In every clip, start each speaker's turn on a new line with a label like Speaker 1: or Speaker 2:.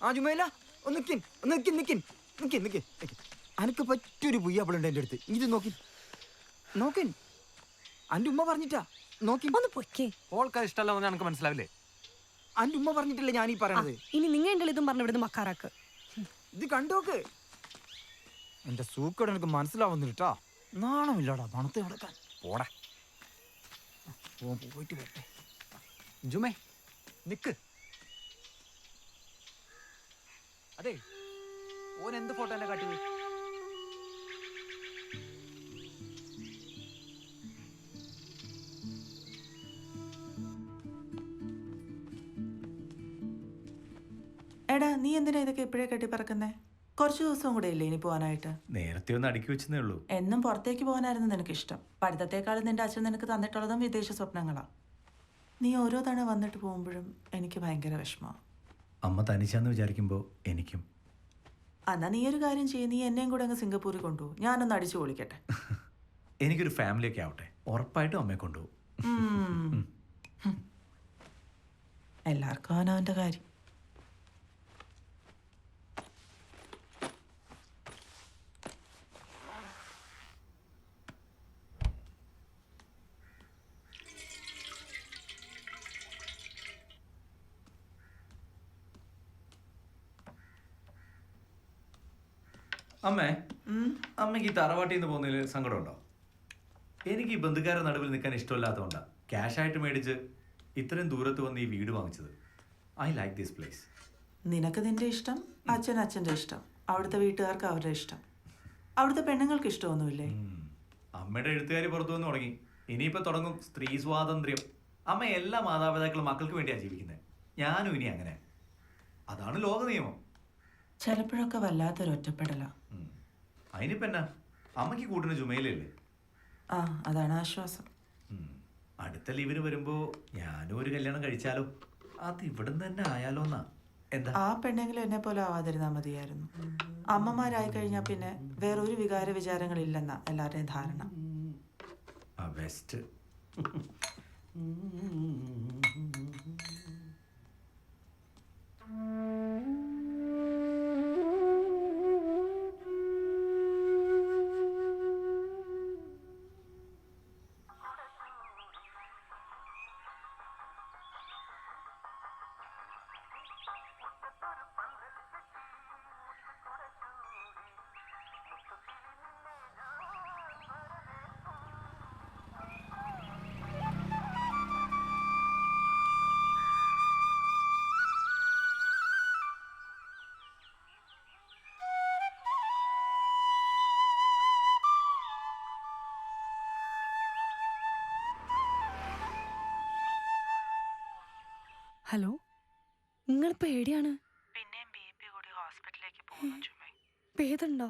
Speaker 1: ആ ജുമേല ഒന്ന് നിക്കിൻ. അനക്ക് പറ്റൊരു പുയ്യാപ്പിളുണ്ട് എൻ്റെ അടുത്ത്. ഇത് നോക്കിൻ. അന്റെ ഉമ്മ പറഞ്ഞിട്ടാ. നോക്കി
Speaker 2: ഒന്ന് പൊയ്ക്കേ.
Speaker 3: ഓൾക്കാ ഇഷ്ടമല്ല എനിക്ക് മനസ്സിലാവില്ലേ?
Speaker 1: അന്റെ ഉമ്മ പറഞ്ഞിട്ടല്ലേ ഞാൻ ഈ പറയണത്.
Speaker 2: ഇനി നിങ്ങൾ എൻ്റെ ഇതും പറഞ്ഞ ഇവിടുന്ന് മക്കാറാക്ക്.
Speaker 1: ഇത് കണ്ടോക്ക്. എന്റെ സൂക്കട് എനിക്ക് മനസ്സിലാവുന്നിട്ടാ. നാണമില്ലാടാ പണത്തെ നടക്കാൻ.
Speaker 3: പോടാ
Speaker 1: പോയിട്ട് വരട്ടെ.
Speaker 3: ജുമേ നിക്ക്. അതെ ഓൻ എന്ത് ഫോട്ടോ എന്നെ കാട്ടിയത്?
Speaker 4: എടാ നീ എന്തിനാ ഇതൊക്കെ ഇപ്പോഴേ കെട്ടിപ്പറക്കുന്നേ? കുറച്ച് ദിവസവും കൂടെ ഇല്ലേ ഇനി പോകാനായിട്ട്?
Speaker 5: നേരത്തെ ഒന്ന് അടുക്കി വെച്ചേ ഉള്ളൂ.
Speaker 4: എന്നും പുറത്തേക്ക് പോകാനായിരുന്നു നിനക്കിഷ്ടം. പഠിത്തത്തെക്കാളും നിന്റെ അച്ഛൻ നിനക്ക് തന്നിട്ടുള്ളതും വിദേശ സ്വപ്നങ്ങളാ. നീ ഓരോ തവണ വന്നിട്ട് പോകുമ്പോഴും എനിക്ക് ഭയങ്കര വിഷമമാണ്.
Speaker 5: അമ്മ തനിച്ചാന്ന് വിചാരിക്കുമ്പോൾ എനിക്കും.
Speaker 4: എന്നാ നീ ഒരു കാര്യം ചെയ്യും, നീ എന്നെയും കൂടെ അങ്ങ് സിംഗപ്പൂരിൽ കൊണ്ടുപോകും. ഞാനൊന്ന് അടിച്ചു പൊളിക്കട്ടെ.
Speaker 5: എനിക്കൊരു ഫാമിലിയൊക്കെ ആവട്ടെ. ഉറപ്പായിട്ടും അമ്മയെ കൊണ്ടുപോകും.
Speaker 4: എല്ലാവർക്കും അവനവൻ്റെ കാര്യം.
Speaker 5: അമ്മേ, അമ്മയ്ക്ക് ഈ തറവാട്ടിൽ നിന്ന് പോകുന്നതിൽ സങ്കടമുണ്ടോ? എനിക്ക് ഈ ബന്ധുക്കാരുടെ നടുവിൽ നിൽക്കാൻ ഇഷ്ടമില്ലാത്തതുകൊണ്ടാണ് ക്യാഷായിട്ട് മേടിച്ച് ഇത്രയും ദൂരത്ത് വന്ന് ഈ വീട് വാങ്ങിച്ചത്. I like this place.
Speaker 4: നിനക്ക് നിന്റെ ഇഷ്ടം, അച്ഛൻ്റെ ഇഷ്ടം, അവിടുത്തെ വീട്ടുകാർക്ക് അവരുടെ ഇഷ്ടം. അവിടുത്തെ പെണ്ണുങ്ങൾക്ക് ഇഷ്ടമൊന്നുമില്ലേ?
Speaker 5: അമ്മയുടെ എഴുത്തുകാരി പുറത്തു വന്ന് തുടങ്ങി. ഇനിയിപ്പോൾ തുടങ്ങും സ്ത്രീ സ്വാതന്ത്ര്യം. അമ്മ എല്ലാ മാതാപിതാക്കളും മക്കൾക്ക് വേണ്ടിയാണ് ജീവിക്കുന്നത്. ഞാനും ഇനി അങ്ങനെ. അതാണ് ലോക നിയമം.
Speaker 4: ചിലപ്പോഴൊക്കെ വല്ലാത്തൊരു ഒറ്റപ്പെടലാ.
Speaker 5: അതിനിപ്പോ എന്നാ, അമ്മയ്ക്ക് കൂട്ടിന് ജുമയിലല്ലേ?
Speaker 4: ആ, അതാണ് ആശ്വാസം.
Speaker 5: അടുത്ത ലീവിന് വരുമ്പോ ഞാനും ഒരു കല്യാണം കഴിച്ചാലോ? അത് ഇവിടുന്ന് തന്നെ ആയാലോ എന്നാ. എന്താ?
Speaker 4: ആ പെണ്ണെങ്കിലും എന്നെ പോലെ ആവാതിരുന്നാ മതിയായിരുന്നു. അമ്മമാരായി കഴിഞ്ഞാൽ പിന്നെ വേറൊരു വികാര വിചാരങ്ങളില്ലെന്നാ എല്ലാവരുടെയും ധാരണ.
Speaker 5: ബെസ്റ്റ്.
Speaker 2: ഹലോ, നിങ്ങളിപ്പോ എവിടെയാണ്? പേതുണ്ടോ?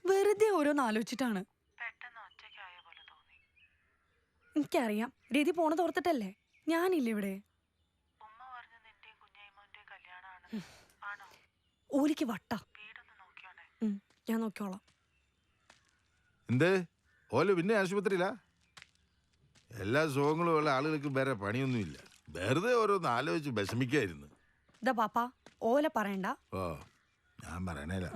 Speaker 2: വെറുതെ ഓരോന്ന് ആലോചിച്ചിട്ടാണ്. എനിക്കറിയാം, രീതി പോണത് ഓർത്തിട്ടല്ലേ. ഞാനില്ല ഇവിടെ. ഓലിക്ക് വട്ട. ഞാൻ നോക്കിയോളാം.
Speaker 6: എന്ത് ഓല് പിന്നെ ആശുപത്രിയിലാ? എല്ലാ സുഖങ്ങളും ഉള്ള ആളുകൾക്ക് വേറെ പണിയൊന്നുമില്ല. വെറുതെ ഓരോന്ന് ആലോചിച്ച് വിഷമിക്കായിരുന്നു.
Speaker 2: ഇതാ പാപ്പ, ഓല പറയണ്ട.
Speaker 6: ഓ, ഞാൻ പറയണേല.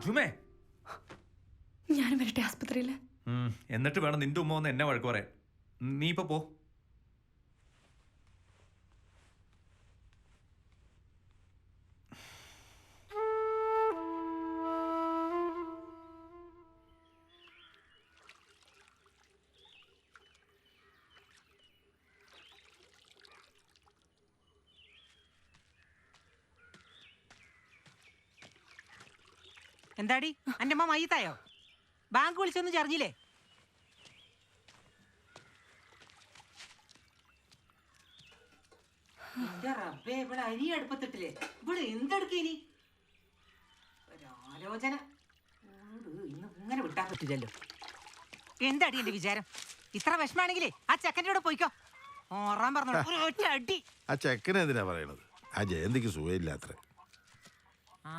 Speaker 5: ജുമേ,
Speaker 2: ഞാൻ വരട്ടെ ആസ്പത്രിയിൽ.
Speaker 5: എന്നിട്ട് വേണം നിന്റെ ഉമ്മ വന്ന് എന്നെ വഴക്ക് പറയാൻ. നീ ഇപ്പൊ പോ.
Speaker 7: എന്താടി അന്റെ അമ്മ മയ്യത്തായോ? ബാങ്ക് വിളിച്ചൊന്നും ചറിഞ്ഞില്ലേ? എന്റെ റബ്ബേ, ഇവിടെ അരി അടുപ്പത്തിട്ടില്ലേ? ഇവിടെ എന്തെടുക്കേനി ഒരാലോചന. ഇന്ന് ഇങ്ങനെ വിട്ടാൻ പറ്റില്ലല്ലോ. എന്താടി എന്റെ വിചാരം? ഇത്ര വിഷമാണെങ്കിലേ ആ ചെക്കൻ്റെ കൂടെ പോയിക്കോ. ഓറാൻ പറഞ്ഞോളൂ, ഒറ്റ അടി.
Speaker 6: ആ ചെക്കനെ എന്തിനാ പറയണത്? ആ ജയന്തിക്ക് സുഖമില്ലാത്ര.
Speaker 7: ആ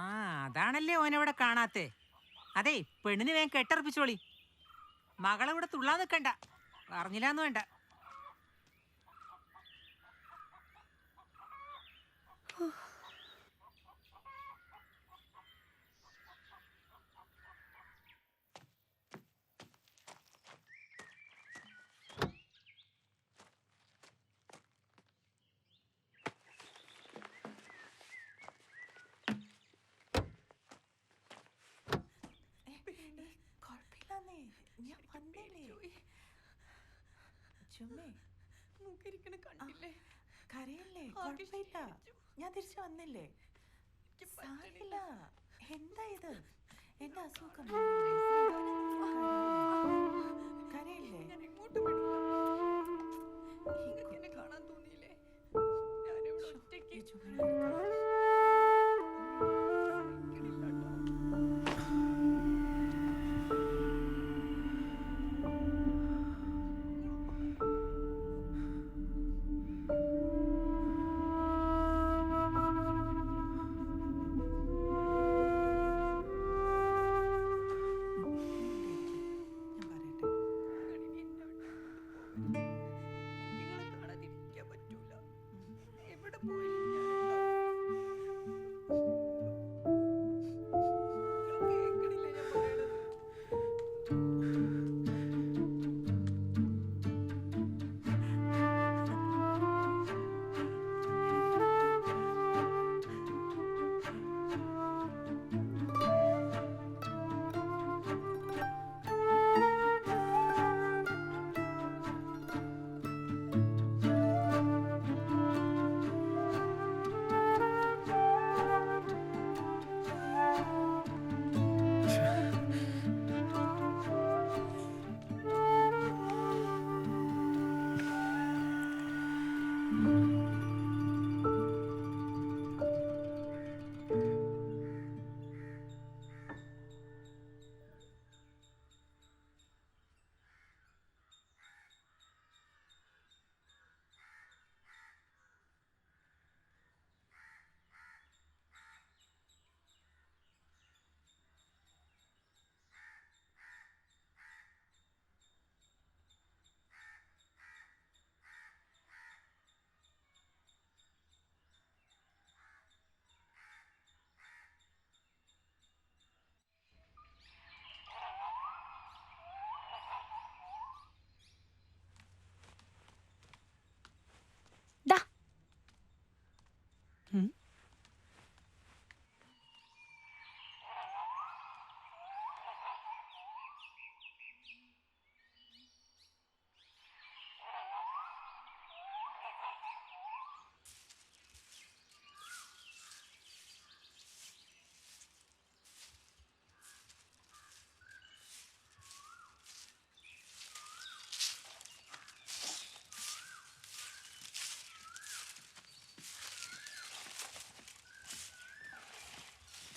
Speaker 7: അതാണല്ലേ ഓനവിടെ കാണാത്തെ. അതെ, പെണ്ണിന് വേഗം കെട്ടറപ്പിച്ചോളി. മകളെ ഇവിടെ തുള്ളാൻ നിൽക്കണ്ട, പറഞ്ഞില്ലാന്ന് വേണ്ട.
Speaker 4: ഞാൻ വന്നില്ലേ? ചുമ്മേ കരയല്ലേ? കുഴപ്പമില്ല, ഞാൻ തിരിച്ചു വന്നില്ലേ? സാരില്ല. എന്താ ഇത്? എന്റെ അസുഖം കരയല്ലേ?
Speaker 2: കാണാൻ തോന്നിയില്ലേ?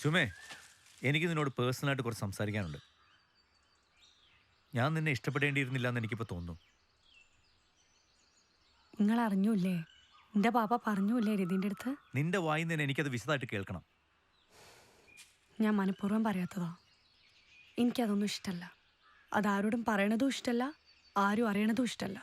Speaker 5: ചുമേ, എനിക്ക് നിന്നോട് പേഴ്സണലായിട്ട് കുറച്ച് സംസാരിക്കാനുണ്ട്. ഞാൻ നിന്നെ ഇഷ്ടപ്പെടേണ്ടിയിരുന്നില്ല എന്ന് എനിക്കിപ്പോൾ തോന്നുന്നു.
Speaker 2: നിങ്ങൾ അറിഞ്ഞൂല്ലേ? എന്റെ പാപ്പ പറഞ്ഞൂല്ലേ രതിന്റെ അടുത്ത്?
Speaker 5: നിന്റെ വായിൽ നിന്ന് എനിക്കത് വിശദമായിട്ട് കേൾക്കണം.
Speaker 2: ഞാൻ മനഃപൂർവ്വം പറയാത്തതാ. എനിക്കതൊന്നും ഇഷ്ടമല്ല. അതാരോടും പറയണതും ഇഷ്ടമല്ല, ആരും അറിയണതും ഇഷ്ടമല്ല.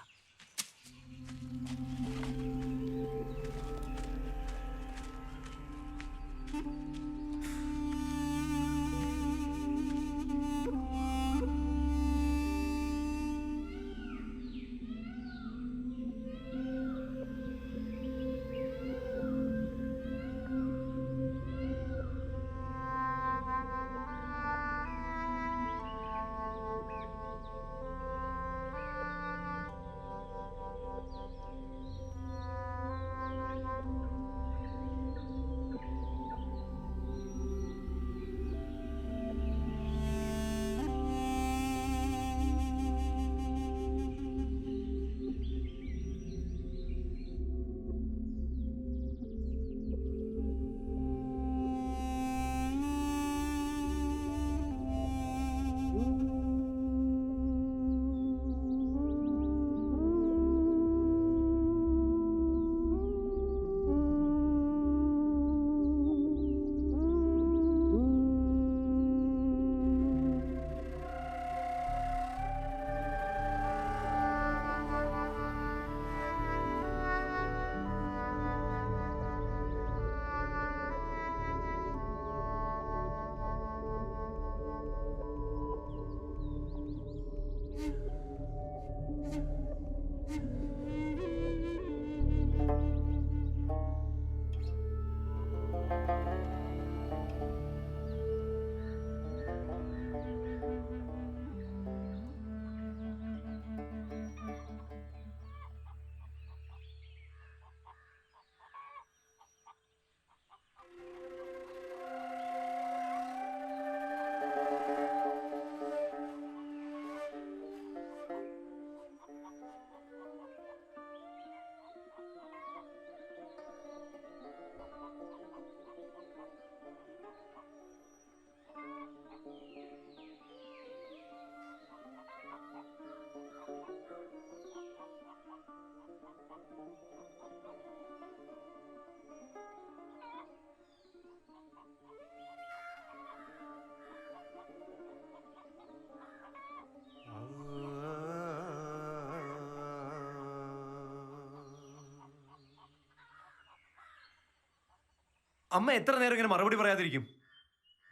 Speaker 5: അമ്മ എത്ര നേരം ഇങ്ങനെ മറുപടി പറയാതിരിക്കും?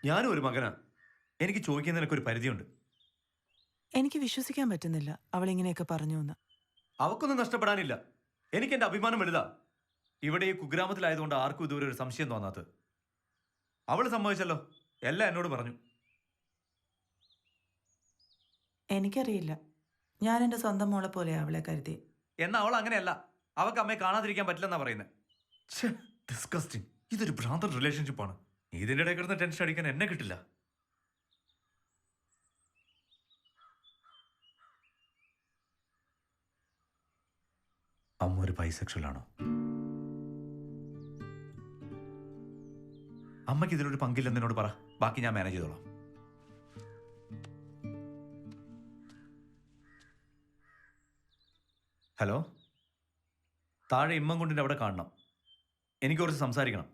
Speaker 5: ഞാനും ഒരു മകനാ. എനിക്ക് ചോദിക്കുന്നതിനൊക്കെ ഒരു പരിധിയുണ്ട്.
Speaker 4: എനിക്ക് വിശ്വസിക്കാൻ പറ്റുന്നില്ല അവൾ ഇങ്ങനെയൊക്കെ പറഞ്ഞു എന്ന്.
Speaker 5: അവക്കൊന്നും നഷ്ടപ്പെടാനില്ല. എനിക്ക് എൻ്റെ അഭിമാനം വലുതാ. ഇവിടെ ഈ കുഗ്രാമത്തിലായതുകൊണ്ട് ആർക്കും ഇതുവരെ ഒരു സംശയം തോന്നാത്തത്. അവൾ സമ്മതിച്ചല്ലോ, എല്ലാം എന്നോട് പറഞ്ഞു.
Speaker 4: എനിക്കറിയില്ല, ഞാൻ എൻ്റെ സ്വന്തം മോളെ പോലെ അവളെ കരുതി.
Speaker 5: എന്നാ അവൾ അങ്ങനെയല്ല. അവൾക്ക് അമ്മയെ കാണാതിരിക്കാൻ പറ്റില്ലെന്നാ പറയുന്നത്. ഡിസ്കസ്റ്റിംഗ്. ഇതൊരു ഭ്രാന്തൻ റിലേഷൻഷിപ്പാണ്. ഇതിൻ്റെ ഇടയിൽ കിടന്ന് ടെൻഷൻ അടിക്കാൻ എന്നെ കിട്ടില്ല. അമ്മ ഒരു ബൈസെക്ഷൽ ആണോ? അമ്മയ്ക്ക് ഇതിലൊരു പങ്കില്ലെന്ന് എന്നോട് പറ. ബാക്കി ഞാൻ മാനേജ് ചെയ്തോളാം. ഹലോ, താഴെ ഇമ്മൻകുണ്ടിൻ്റെ അവിടെ കാണണം. എനിക്ക് കുറച്ച് സംസാരിക്കണം.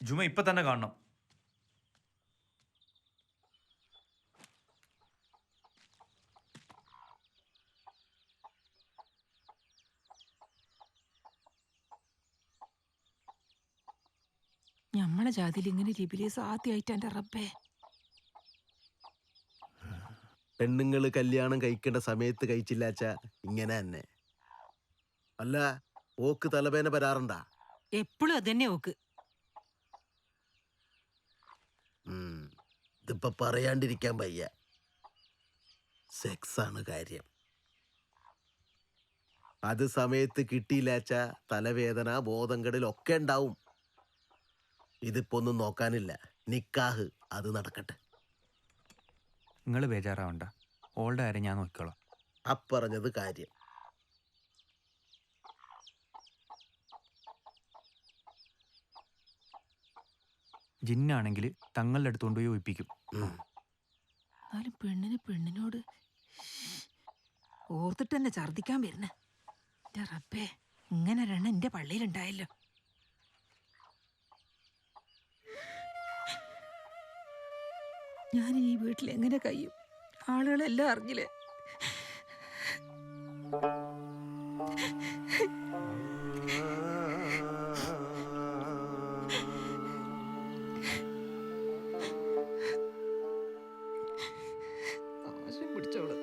Speaker 5: ജുമ ഇപ്പം തന്നെ കാണണം.
Speaker 7: ഞമ്മളെ ജാതിയിൽ ഇങ്ങനെ ലിബിലീസ് ആദ്യമായിട്ട് എൻ്റെ റബ്ബേ.
Speaker 8: പെണ്ണുങ്ങൾ കല്യാണം കഴിക്കേണ്ട സമയത്ത് കഴിച്ചില്ലാച്ച ഇങ്ങനെ തന്നെ. അല്ല, ഓക്ക് തലവേന വരാറുണ്ടാ?
Speaker 7: എപ്പോഴും അത് തന്നെ ഓക്ക്.
Speaker 8: ഇതിപ്പോ പറയാണ്ടിരിക്കാൻ വയ്യ. സെക്സ് ആണ് കാര്യം. അത് സമയത്ത് കിട്ടിയില്ലാച്ച തലവേദന, ബോധംകെടൽ ഒക്കെ ഉണ്ടാവും. ഇതിപ്പോ ഒന്നും നോക്കാനില്ല. നിക്കാഹ് അത് നടക്കട്ടെ.
Speaker 3: നിങ്ങൾ ബേജാറാവണ്ട, ഓളുടെ കാര്യം ഞാൻ നോക്കിക്കോളാം.
Speaker 8: അപ്പറഞ്ഞത് കാര്യം.
Speaker 3: ജിന്നാണെങ്കിൽ തങ്ങളുടെ അടുത്ത് കൊണ്ടുപോയി ഒഴിപ്പിക്കും.
Speaker 7: എന്നാലും പെണ്ണിനോട് ഓർത്തിട്ട് തന്നെ ഛർദിക്കാൻ വരുന്ന എൻ്റെ റബ്ബേ. ഇങ്ങനെ ഒരെണ്ണം എൻ്റെ പള്ളിയിലുണ്ടായല്ലോ. ഞാൻ ഈ വീട്ടിൽ എങ്ങനെ കഴിയും? ആളുകളെല്ലാം അറിഞ്ഞില്ലേ? പിടിച്ചോളൂ.